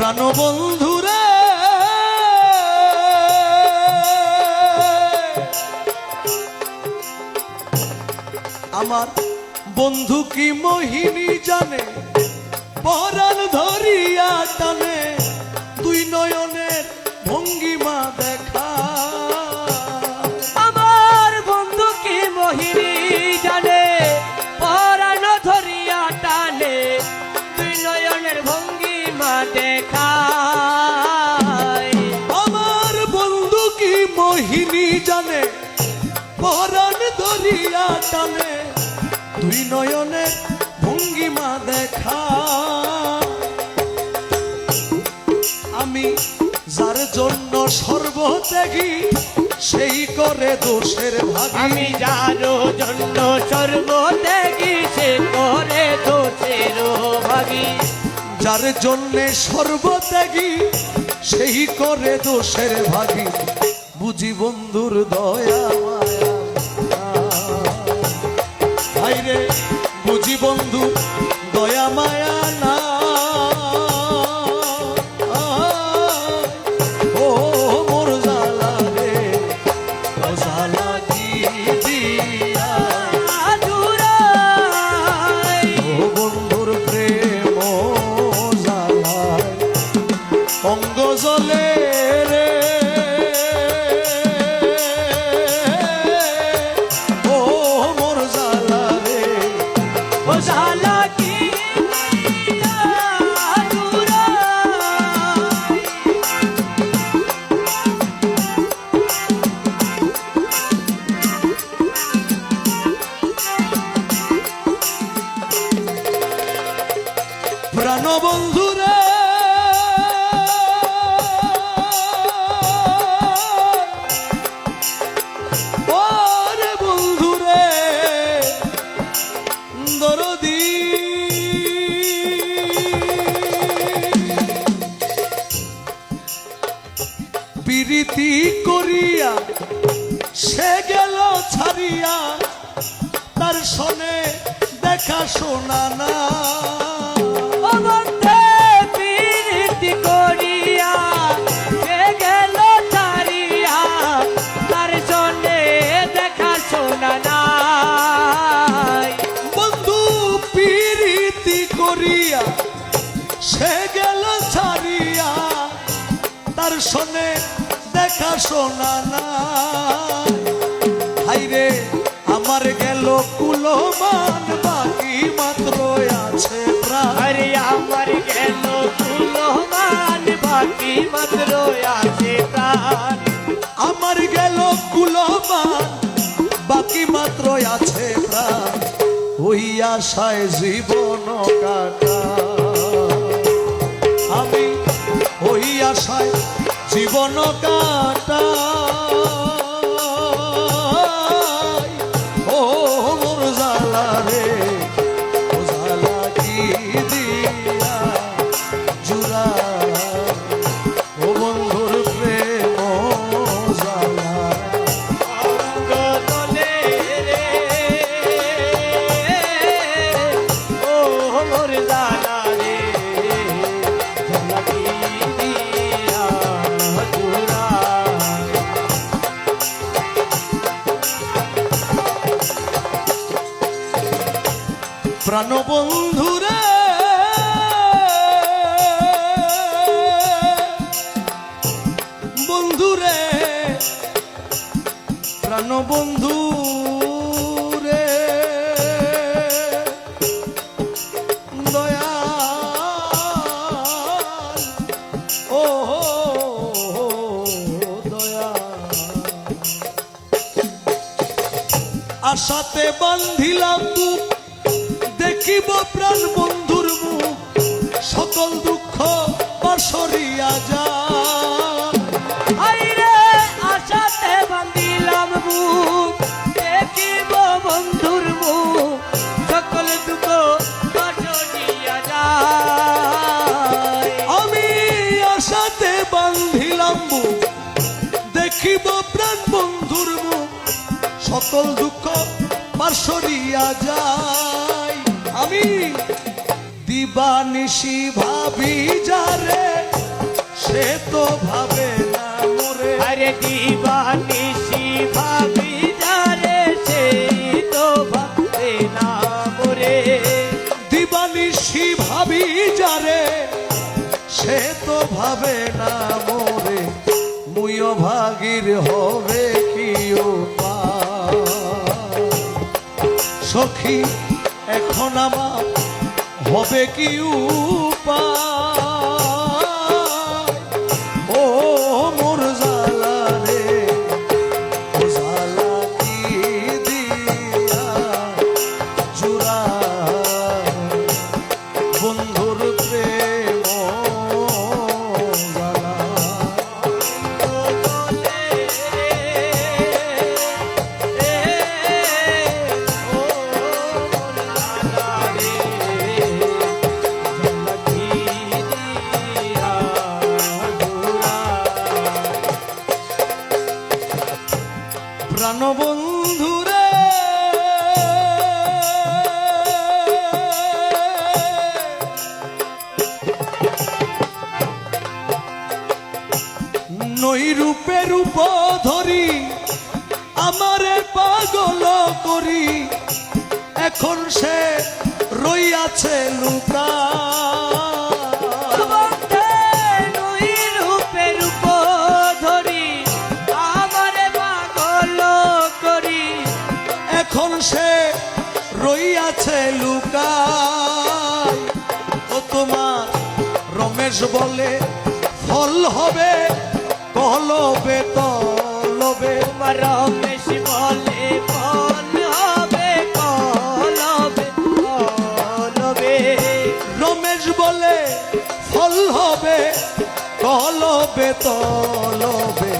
প্রাণবন্ধুরে আমার বন্ধু কি মোহিনী জানে পরাণ ধরিয়া টানে দুই নয়নের ভঙ্গিমা দেখা আমার বন্ধু কি মোহিনী জানে পরাণ ধরিয়া টানে দুই নয়নের ভঙ্গিমা দেখায় আমার বন্ধু কি মোহিনী জানে পরাণ ধরিয়া টানে দুই নয়নের ভঙ্গিমা দেখা আমি যার জন্য সর্বত্যাগী সেই করে দোষের ভাগী আমি যার জন্য সর্বত্যাগী সে করে দোষের ভাগী যার জন্যে সর্বত্যাগী সেই করে দোষের ভাগী বুঝি বন্ধুর দয়া মায়া রে বুঝি বন্ধু দয়া মায়া না ও মোর জালা রে ও জালা দিয়া আদুরাই ও বন্ধুর প্রেম জালায় অঙ্গ জলে রে ও মোর জালা রে ও জালা কি আদুরাই প্রাণবন্ধুরে ওরে বন্ধুরে দরদি প্রীতি করিয়া সে গেল ছাড়িয়া তার শোনে দেখা শোনা না ও বন্ধে প্রীতি করিয়া সে গেল ছাড়িয়া তার জন্যে দেখা শোনা নাই বন্ধু প্রীতি করিয়া সে গেল ছাড়িয়া তার শোনে দেখা শোনা না হাইরে আমার গেল কুলমান বাকি মাত্র আছে প্রাণ আরে আমার গেল কুলমান বাকি মাত্র আছে প্রাণ আমার গেল কুলমান বাকি মাত্র আছে প্রাণ ওই আশায় জীবন কাটা আমি ওই আশায় জীবন কাটা ও মোর জালা রে ও জালা কি দিয়া জুড়া ও বন্ধুর প্রেম জালা অঙ্গদলে রে ও মোর জালা রে জালা কি দিয়া জুড়ায়। প্রাণবন্ধুরে বন্ধুরে প্রাণবন্ধু রে দয়াল ও দয়াল আশাতে বান্ধিলাম বুক দেখিব প্রাণ বন্ধুর মুখ সকল দুঃখ পাশরিয়া যা আইরে আশাতে বান্ধিলাম বুক দেখিব বন্ধুর মুখ সকল দুঃখ পাশরিয়া যায় আমি আশাতে বান্ধিলাম বুক দেখিব প্রাণ বন্ধুর মুখ সকল দুঃখ পাশরিয়া যায় আমি দিবানিশি ভাবি যারে সে তো ভাবে না মোরে। আরে দিবানিশি ভাবি যারে সেই তো ভাবে না মোরে। দিবানিশি ভাবি যারে সে তো ভাবে না মোরে। মুইও ভাগির হবে কি উপায়? সখী এখন আমার হবে কি উপায়? ও মোর জালা রে, ও জালা কি দিয়া জুড়া বন্ধুর প্রেম জালা। প্রাণবন্ধুরে নই রূপে রূপ ধরি আমারে পাগল করি। এখন সে রইয়াছে লুকা। এখন সে রইয়াছে লুকায়। ও তোমার রমেশ বলে ফল হবে কলবে তলবে। রমেশ বলে ফল হবে কলবে কলবে। রমেশ বলে ফল হবে কলবে তলবে।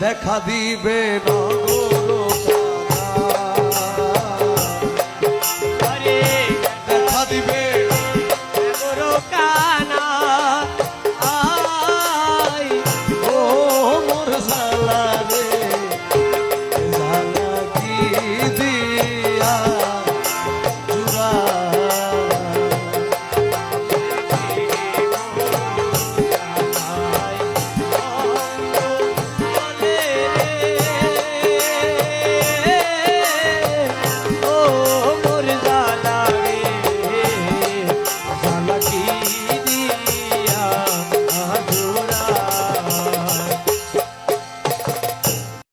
দেখা দিবে নগর